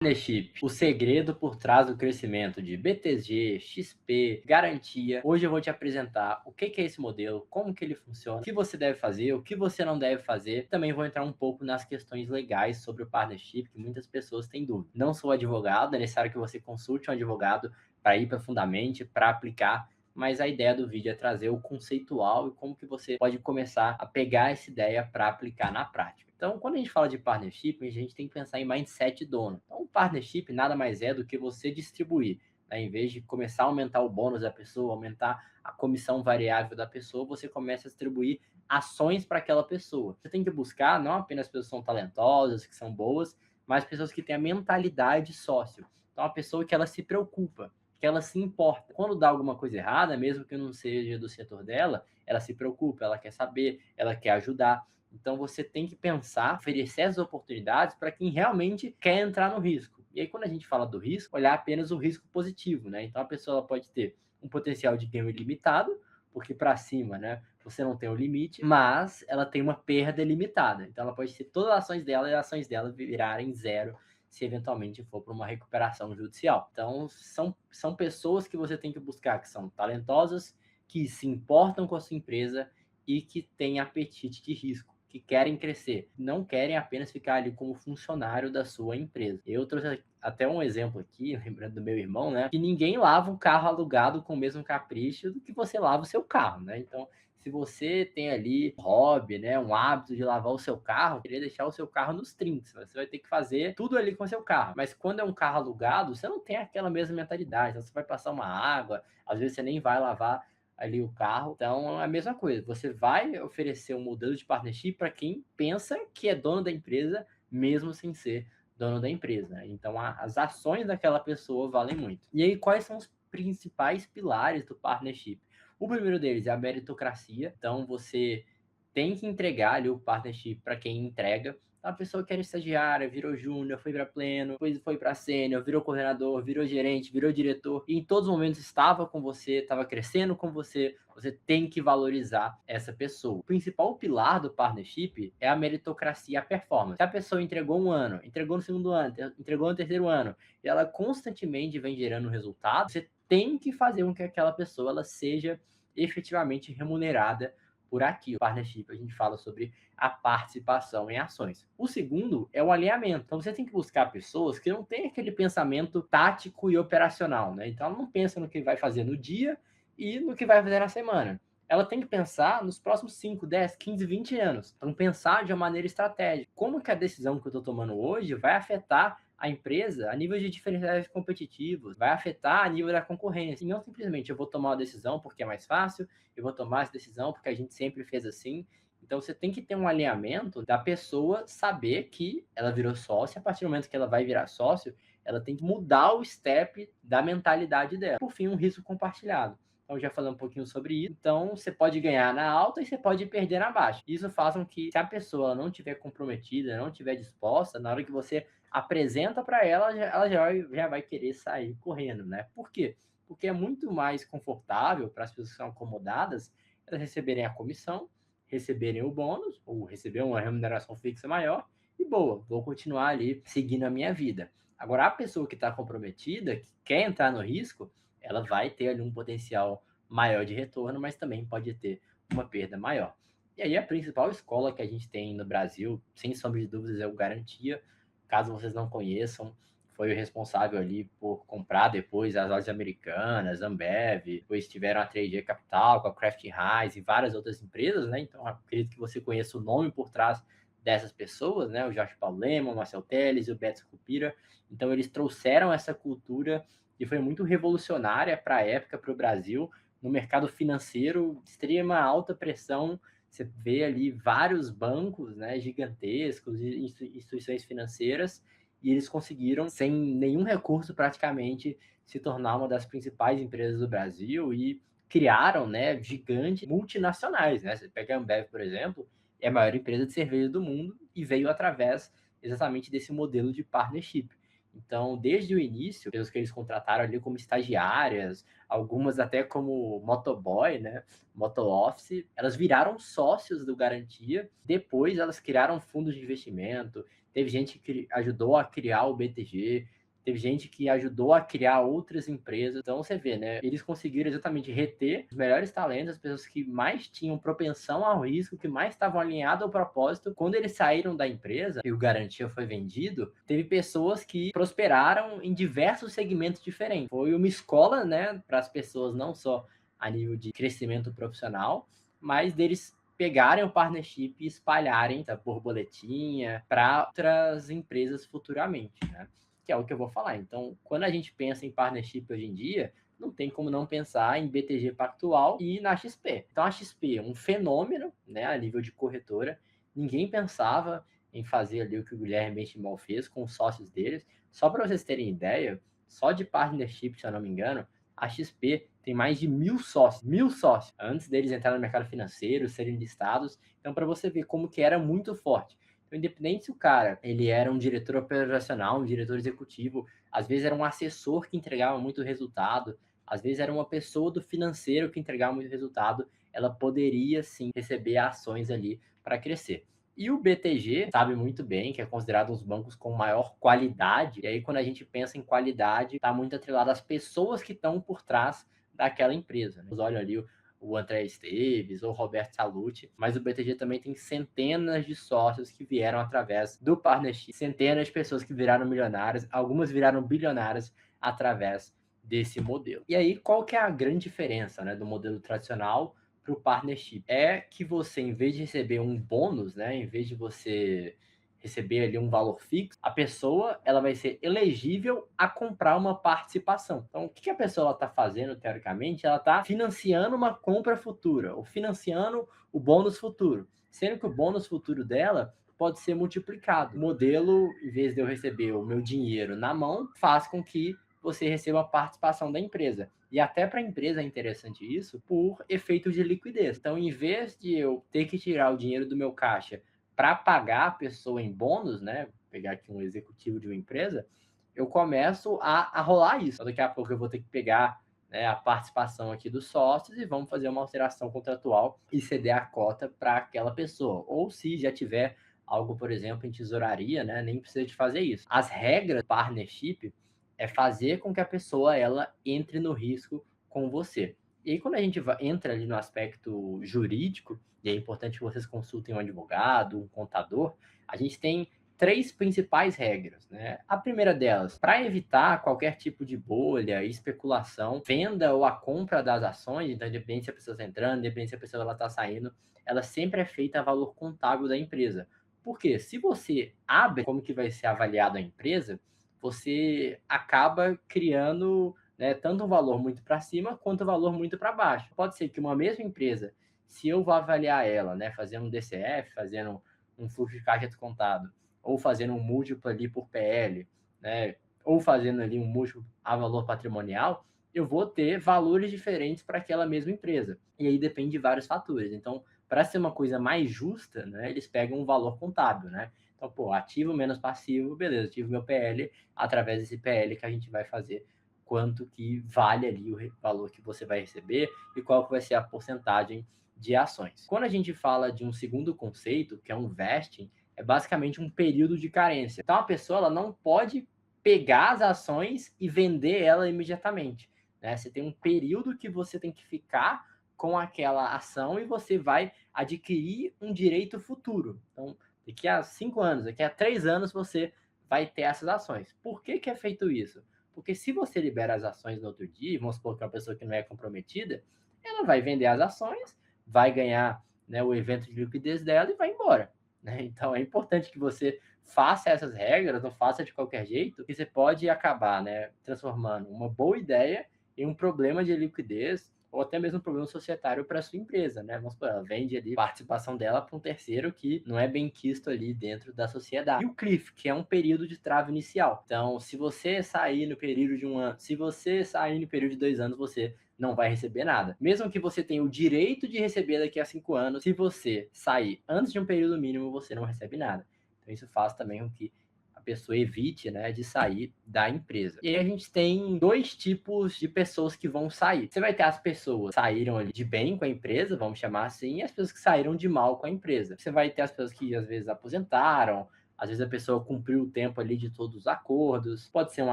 Partnership, o segredo por trás do crescimento de BTG, XP, Garantia. Hoje eu vou te apresentar o que é esse modelo, como que ele funciona, o que você deve fazer, o que você não deve fazer. Também vou entrar um pouco nas questões legais sobre o partnership, que muitas pessoas têm dúvida. Não sou advogado, é necessário que você consulte um advogado para ir profundamente, para aplicar, mas a ideia do vídeo é trazer o conceitual e como que você pode começar a pegar essa ideia para aplicar na prática. Então, quando a gente fala de partnership, a gente tem que pensar em mindset de dono. Então, o partnership nada mais é do que você distribuir, né? Em vez de começar a aumentar o bônus da pessoa, aumentar a comissão variável da pessoa, você começa a distribuir ações para aquela pessoa. Você tem que buscar não apenas pessoas que são talentosas, que são boas, mas pessoas que têm a mentalidade sócio. Então, a pessoa que ela se preocupa, que ela se importa. Quando dá alguma coisa errada, mesmo que não seja do setor dela, ela se preocupa, ela quer saber, ela quer ajudar. Então você tem que pensar, oferecer as oportunidades para quem realmente quer entrar no risco. E aí, quando a gente fala do risco, olhar apenas o risco positivo, né? Então a pessoa pode ter um potencial de ganho ilimitado, porque para cima, né, você não tem o limite, mas ela tem uma perda ilimitada. Então ela pode ter todas as ações dela e as ações dela virarem zero se eventualmente for para uma recuperação judicial. Então, são pessoas que você tem que buscar, que são talentosas, que se importam com a sua empresa e que têm apetite de risco, que querem crescer, não querem apenas ficar ali como funcionário da sua empresa. Eu trouxe até um exemplo aqui, lembrando do meu irmão, né? Que ninguém lava um carro alugado com o mesmo capricho do que você lava o seu carro, né? Então, se você tem ali um hobby, né, um hábito de lavar o seu carro, querer deixar o seu carro nos trinks, você vai ter que fazer tudo ali com o seu carro. Mas quando é um carro alugado, você não tem aquela mesma mentalidade. Então, você vai passar uma água, às vezes você nem vai lavar ali o carro. Então, é a mesma coisa. Você vai oferecer um modelo de partnership para quem pensa que é dono da empresa, mesmo sem ser dono da empresa, né? Então, as ações daquela pessoa valem muito. E aí, quais são os principais pilares do partnership? O primeiro deles é a meritocracia. Então, você tem que entregar ali o partnership para quem entrega. A pessoa que era estagiária, virou júnior, foi para pleno, depois foi para sênior, virou coordenador, virou gerente, virou diretor, e em todos os momentos estava com você, estava crescendo com você. Você tem que valorizar essa pessoa. O principal pilar do partnership é a meritocracia e a performance. Se a pessoa entregou um ano, entregou no segundo ano, entregou no terceiro ano, e ela constantemente vem gerando resultado, você tem que fazer com que aquela pessoa ela seja efetivamente remunerada por aqui. O partnership, a gente fala sobre a participação em ações. O segundo é o alinhamento. Então, você tem que buscar pessoas que não têm aquele pensamento tático e operacional, né? Então, ela não pensa no que vai fazer no dia e no que vai fazer na semana. Ela tem que pensar nos próximos 5, 10, 15, 20 anos. Então, pensar de uma maneira estratégica. Como que a decisão que eu estou tomando hoje vai afetar a empresa a nível de diferenciais competitivos, vai afetar a nível da concorrência. E não simplesmente eu vou tomar uma decisão porque é mais fácil, eu vou tomar essa decisão porque a gente sempre fez assim. Então você tem que ter um alinhamento da pessoa saber que ela virou sócia, a partir do momento que ela vai virar sócio, ela tem que mudar o step da mentalidade dela. Por fim, um risco compartilhado. Então, já falando um pouquinho sobre isso. Então, você pode ganhar na alta e você pode perder na baixa. Isso faz com que, se a pessoa não estiver comprometida, não estiver disposta, na hora que você apresenta para ela, ela já vai querer sair correndo, né? Por quê? Porque é muito mais confortável para as pessoas que são acomodadas elas receberem a comissão, receberem o bônus, ou receber uma remuneração fixa maior, e boa, vou continuar ali seguindo a minha vida. Agora, a pessoa que está comprometida, que quer entrar no risco, ela vai ter ali um potencial maior de retorno, mas também pode ter uma perda maior. E aí a principal escola que a gente tem no Brasil, sem sombra de dúvidas, é o Garantia. Caso vocês não conheçam, foi o responsável ali por comprar depois as lojas americanas, Ambev, depois tiveram a 3G Capital, com a Kraft Heinz e várias outras empresas, né? Então acredito que você conheça o nome por trás dessas pessoas, né? O Jorge Paulo Lemann, o Marcel Telles e o Beto Cupira. Então eles trouxeram essa cultura que foi muito revolucionária para a época, para o Brasil, no mercado financeiro, extrema alta pressão. Você vê ali vários bancos, né, gigantescos, instituições financeiras, e eles conseguiram, sem nenhum recurso praticamente, se tornar uma das principais empresas do Brasil e criaram, né, gigantes multinacionais, né? Você pega a Ambev, por exemplo, é a maior empresa de cerveja do mundo e veio através exatamente desse modelo de partnership. Então, desde o início, pessoas que eles contrataram ali como estagiárias, algumas até como motoboy, né, moto office, elas viraram sócios do Garantia. Depois, elas criaram fundos de investimento, teve gente que ajudou a criar o BTG, teve gente que ajudou a criar outras empresas. Então você vê, né? Eles conseguiram exatamente reter os melhores talentos, as pessoas que mais tinham propensão ao risco, que mais estavam alinhadas ao propósito. Quando eles saíram da empresa e o Garantia foi vendido, teve pessoas que prosperaram em diversos segmentos diferentes. Foi uma escola, né, para as pessoas, não só a nível de crescimento profissional, mas deles pegarem o partnership e espalharem essa borboletinha para outras empresas futuramente, né? Que é o que eu vou falar. Então, quando a gente pensa em partnership hoje em dia, não tem como não pensar em BTG Pactual e na XP. Então, a XP é um fenômeno, né, a nível de corretora. Ninguém pensava em fazer ali o que o Guilherme Benchimol fez com os sócios deles. Só para vocês terem ideia, só de partnership, se eu não me engano, a XP tem mais de 1.000 sócios, 1.000 sócios, antes deles entrarem no mercado financeiro, serem listados. Então, para você ver como que era muito forte. Então, independente se o cara ele era um diretor operacional, um diretor executivo, às vezes era um assessor que entregava muito resultado, às vezes era uma pessoa do financeiro que entregava muito resultado, ela poderia sim receber ações ali para crescer. E o BTG sabe muito bem que é considerado um dos bancos com maior qualidade. E aí, quando a gente pensa em qualidade, está muito atrelado às pessoas que estão por trás daquela empresa, né? Olha ali o André Esteves ou Roberto Salute, mas o BTG também tem centenas de sócios que vieram através do partnership, centenas de pessoas que viraram milionárias, algumas viraram bilionárias através desse modelo. E aí, qual que é a grande diferença, né, do modelo tradicional para o partnership? É que você, em vez de receber um bônus, né, em vez de você receber ali um valor fixo, a pessoa ela vai ser elegível a comprar uma participação. Então, o que a pessoa está fazendo, teoricamente? Ela está financiando uma compra futura, ou financiando o bônus futuro, sendo que o bônus futuro dela pode ser multiplicado. O modelo, em vez de eu receber o meu dinheiro na mão, faz com que você receba a participação da empresa. E até para a empresa é interessante isso por efeito de liquidez. Então, em vez de eu ter que tirar o dinheiro do meu caixa para pagar a pessoa em bônus, né? Vou pegar aqui um executivo de uma empresa, eu começo a rolar isso. Então, daqui a pouco eu vou ter que pegar, né, a participação aqui dos sócios e vamos fazer uma alteração contratual e ceder a cota para aquela pessoa. Ou se já tiver algo, por exemplo, em tesouraria, né, nem precisa de fazer isso. As regras do partnership é fazer com que a pessoa ela entre no risco com você. E aí, quando a gente entra ali no aspecto jurídico, e é importante que vocês consultem um advogado, um contador, a gente tem 3 principais regras, né? A primeira delas, para evitar qualquer tipo de bolha, especulação, venda ou a compra das ações, então independente se a pessoa está entrando, independente se a pessoa está saindo, ela sempre é feita a valor contábil da empresa. Porque se você abre como que vai ser avaliada a empresa, você acaba criando, né, tanto um valor muito para cima quanto um valor muito para baixo. Pode ser que uma mesma empresa, se eu vou avaliar ela, né, fazendo um DCF, fazendo um fluxo de caixa descontado, ou fazendo um múltiplo ali por PL, né, ou fazendo ali um múltiplo a valor patrimonial, eu vou ter valores diferentes para aquela mesma empresa. E aí depende de vários fatores. Então, para ser uma coisa mais justa, né, eles pegam um valor contábil, né? Então, pô, ativo menos passivo, beleza, tive meu PL, através desse PL que a gente vai fazer quanto que vale ali o valor que você vai receber e qual que vai ser a porcentagem de ações. Quando a gente fala de um segundo conceito, que é um vesting, é basicamente um período de carência. Então, a pessoa ela não pode pegar as ações e vender ela imediatamente, né? Você tem um período que você tem que ficar com aquela ação e você vai adquirir um direito futuro. Então, daqui a 5 anos, daqui a 3 anos, você vai ter essas ações. Por que que é feito isso? Porque se você libera as ações no outro dia, vamos supor que uma pessoa que não é comprometida, ela vai vender as ações, vai ganhar, né, o evento de liquidez dela e vai embora, né? Então é importante que você faça essas regras, não faça de qualquer jeito, que você pode acabar, né, transformando uma boa ideia em um problema de liquidez ou até mesmo um problema societário para a sua empresa, né? Vamos supor, ela vende ali a participação dela para um terceiro que não é bem quisto ali dentro da sociedade. E o cliff, que é um período de trava inicial. Então, se você sair no período de 1 ano, se você sair no período de 2 anos, você não vai receber nada. Mesmo que você tenha o direito de receber daqui a 5 anos, se você sair antes de um período mínimo, você não recebe nada. Então, isso faz também com que a pessoa evite, né, de sair da empresa. E aí a gente tem 2 tipos de pessoas que vão sair. Você vai ter as pessoas que saíram ali de bem com a empresa, vamos chamar assim, e as pessoas que saíram de mal com a empresa. Você vai ter as pessoas que às vezes aposentaram, Às vezes a pessoa cumpriu o tempo ali de todos os acordos, pode ser um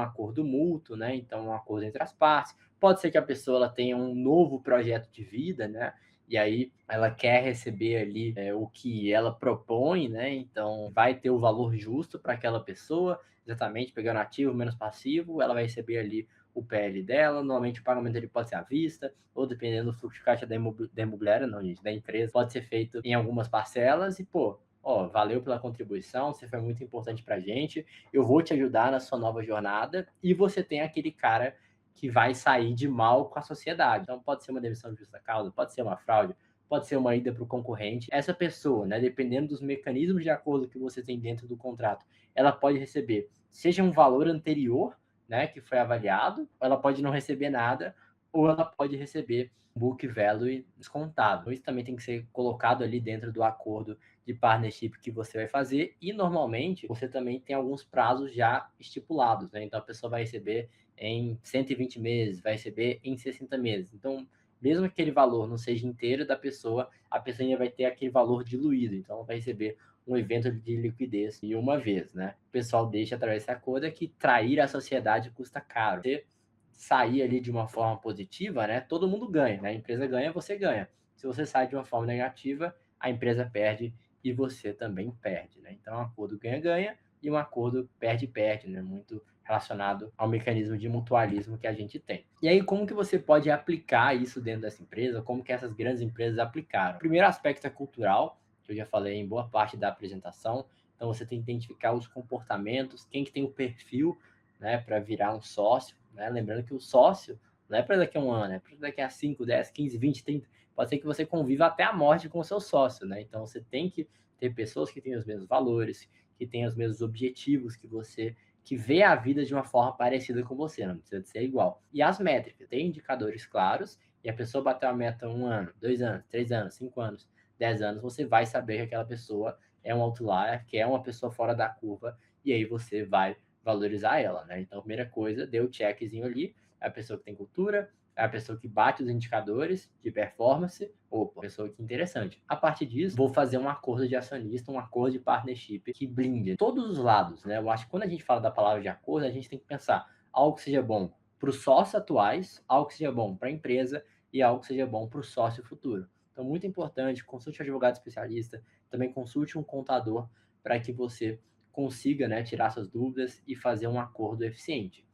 acordo mútuo, né? Então, um acordo entre as partes. Pode ser que a pessoa ela tenha um novo projeto de vida, né? E aí ela quer receber ali o que ela propõe, né? Então vai ter o valor justo para aquela pessoa, exatamente pegando ativo menos passivo, ela vai receber ali o PL dela. Normalmente o pagamento ele pode ser à vista, ou dependendo do fluxo de caixa da imobiliária, não, gente, da empresa, pode ser feito em algumas parcelas e, pô, ó, valeu pela contribuição, você foi muito importante pra gente, eu vou te ajudar na sua nova jornada, e você tem aquele cara que vai sair de mal com a sociedade. Então pode ser uma demissão de justa causa, pode ser uma fraude, pode ser uma ida para o concorrente. Essa pessoa, né, dependendo dos mecanismos de acordo que você tem dentro do contrato, ela pode receber, seja um valor anterior, né, que foi avaliado, ela pode não receber nada, ou ela pode receber book value descontado. Então, isso também tem que ser colocado ali dentro do acordo de partnership que você vai fazer, e normalmente você também tem alguns prazos já estipulados, né? Então a pessoa vai receber em 120 meses, vai receber em 60 meses. Então, mesmo que aquele valor não seja inteiro da pessoa, a pessoa ainda vai ter aquele valor diluído. Então, vai receber um evento de liquidez de uma vez, né? O pessoal deixa através desse acordo é que trair a sociedade custa caro. Você sair ali de uma forma positiva, né? Todo mundo ganha, né? A empresa ganha, você ganha. Se você sai de uma forma negativa, a empresa perde e você também perde, né? Então, um acordo ganha-ganha e um acordo perde-perde, né? Muito relacionado ao mecanismo de mutualismo que a gente tem. E aí, como que você pode aplicar isso dentro dessa empresa? Como que essas grandes empresas aplicaram? O primeiro aspecto é cultural, que eu já falei em boa parte da apresentação. Então, você tem que identificar os comportamentos, quem que tem o perfil, né, para virar um sócio, né? Lembrando que o sócio não é para daqui a um ano, é para daqui a 5, 10, 15, 20, 30. Pode ser que você conviva até a morte com o seu sócio, né? Então, você tem que ter pessoas que têm os mesmos valores, que têm os mesmos objetivos que você, que vê a vida de uma forma parecida com você, não precisa de ser igual. E as métricas, tem indicadores claros, e a pessoa bateu a meta 1 ano, 2 anos, 3 anos, 5 anos, 10 anos, você vai saber que aquela pessoa é um outlier, que é uma pessoa fora da curva, e aí você vai valorizar ela, né? Então, a primeira coisa, deu o checkzinho ali, é a pessoa que tem cultura, é a pessoa que bate os indicadores de performance, opa, pessoa que interessante. A partir disso, vou fazer um acordo de acionista, um acordo de partnership que blinde todos os lados, né? Eu acho que quando a gente fala da palavra de acordo, a gente tem que pensar algo que seja bom para os sócios atuais, algo que seja bom para a empresa e algo que seja bom para o sócio futuro. Então, muito importante, consulte um advogado especialista, também consulte um contador para que você consiga, né, tirar suas dúvidas e fazer um acordo eficiente.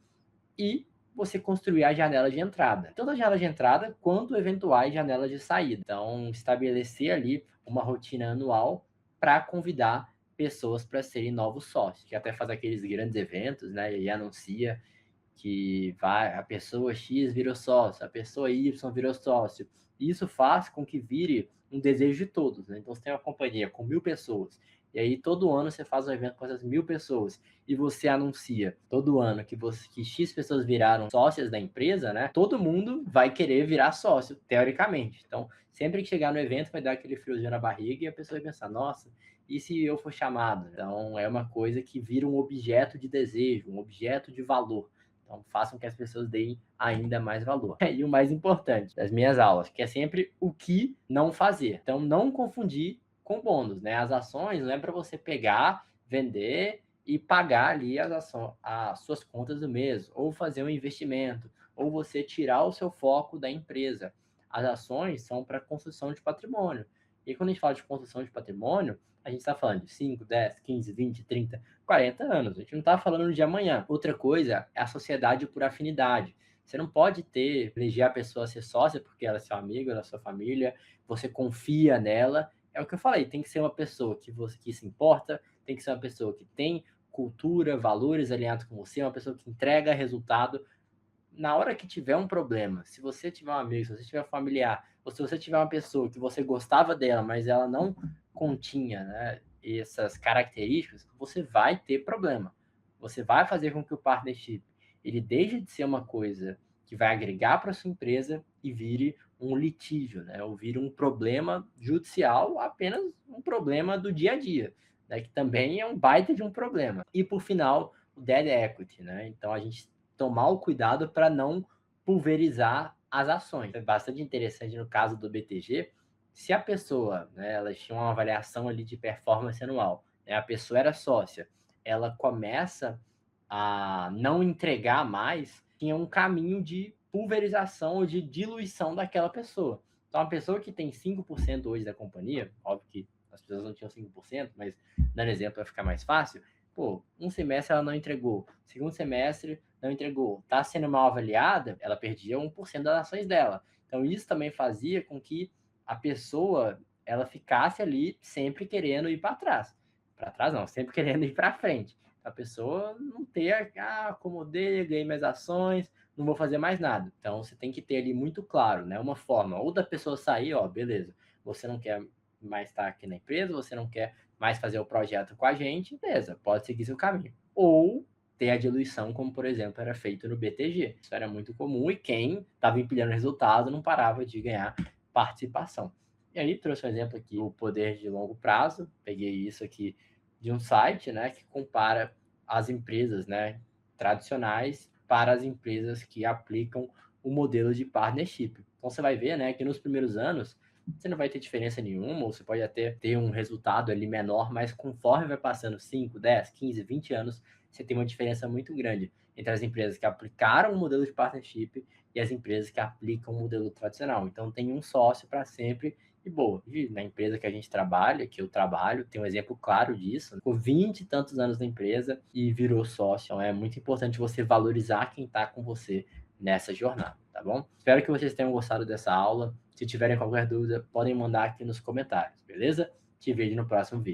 E você construir a janela de entrada, tanto a janela de entrada quanto eventuais janelas de saída. Então, estabelecer ali uma rotina anual para convidar pessoas para serem novos sócios, que até faz aqueles grandes eventos, né, e anuncia que vai, a pessoa X virou sócio, a pessoa Y virou sócio. Isso faz com que vire um desejo de todos, né? Então, você tem uma companhia com 1.000 pessoas, e aí todo ano você faz um evento com essas 1.000 pessoas, e você anuncia todo ano que X pessoas viraram sócias da empresa, né? Todo mundo vai querer virar sócio, teoricamente. Então, sempre que chegar no evento, vai dar aquele friozinho na barriga e a pessoa vai pensar, nossa, e se eu for chamado? Então, é uma coisa que vira um objeto de desejo, um objeto de valor. Então, façam que as pessoas deem ainda mais valor. E o mais importante das minhas aulas, que é sempre o que não fazer. Então, não confundir com bônus, né? As ações não é para você pegar, vender e pagar ali as suas contas do mês, ou fazer um investimento, ou você tirar o seu foco da empresa. As ações são para construção de patrimônio. E quando a gente fala de construção de patrimônio, a gente está falando de 5, 10, 15, 20, 30, 40 anos. A gente não está falando de amanhã. Outra coisa é a sociedade por afinidade. Você não pode privilegiar a pessoa a ser sócia porque ela é seu amigo, ela é sua família, você confia nela. É o que eu falei, tem que ser uma pessoa que se importa, tem que ser uma pessoa que tem cultura, valores alinhados com você, uma pessoa que entrega resultado. Na hora que tiver um problema, se você tiver um amigo, se você tiver um familiar, ou se você tiver uma pessoa que você gostava dela, mas ela não continha, né, essas características, você vai ter problema. Você vai fazer com que o partnership ele deixe de ser uma coisa que vai agregar para sua empresa e vire um litígio, né, ou vire um problema judicial, apenas um problema do dia a dia, né, que também é um baita de um problema. E por final, o dead equity, né? Então a gente tomar o cuidado para não pulverizar as ações. É bastante interessante no caso do BTG, se a pessoa, né, ela tinha uma avaliação ali de performance anual né, a pessoa era sócia, ela começa a não entregar mais, tinha um caminho de pulverização ou de diluição daquela pessoa. Então, a pessoa que tem 5% hoje da companhia, óbvio que as pessoas não tinham 5%, mas dando exemplo para ficar mais fácil, pô, um semestre ela não entregou, segundo semestre não entregou, está sendo mal avaliada, ela perdia 1% das ações dela. Então, isso também fazia com que a pessoa ela ficasse ali sempre querendo ir para trás. Para trás não, sempre querendo ir para frente. A pessoa não ter, acomodei, ganhei minhas ações, não vou fazer mais nada. Então, você tem que ter ali muito claro, né? Uma forma, ou da pessoa sair, ó, beleza, você não quer mais estar aqui na empresa, você não quer mais fazer o projeto com a gente, beleza, pode seguir seu caminho. Ou ter a diluição, como por exemplo era feito no BTG. Isso era muito comum e quem estava empilhando resultado não parava de ganhar participação. E aí trouxe um exemplo aqui, o poder de longo prazo. Peguei isso aqui de um site, né, que compara as empresas, né, tradicionais para as empresas que aplicam o modelo de partnership. Então você vai ver, né, que nos primeiros anos você não vai ter diferença nenhuma, ou você pode até ter um resultado ali menor, mas conforme vai passando 5, 10, 15, 20 anos, você tem uma diferença muito grande entre as empresas que aplicaram o modelo de partnership e as empresas que aplicam o modelo tradicional. Então tem um sócio para sempre e boa. E na empresa que a gente trabalha, que eu trabalho, tem um exemplo claro disso. Ficou 20 e tantos anos na empresa e virou sócio. Então é muito importante você valorizar quem está com você nessa jornada, tá bom? Espero que vocês tenham gostado dessa aula. Se tiverem qualquer dúvida, podem mandar aqui nos comentários, beleza? Te vejo no próximo vídeo.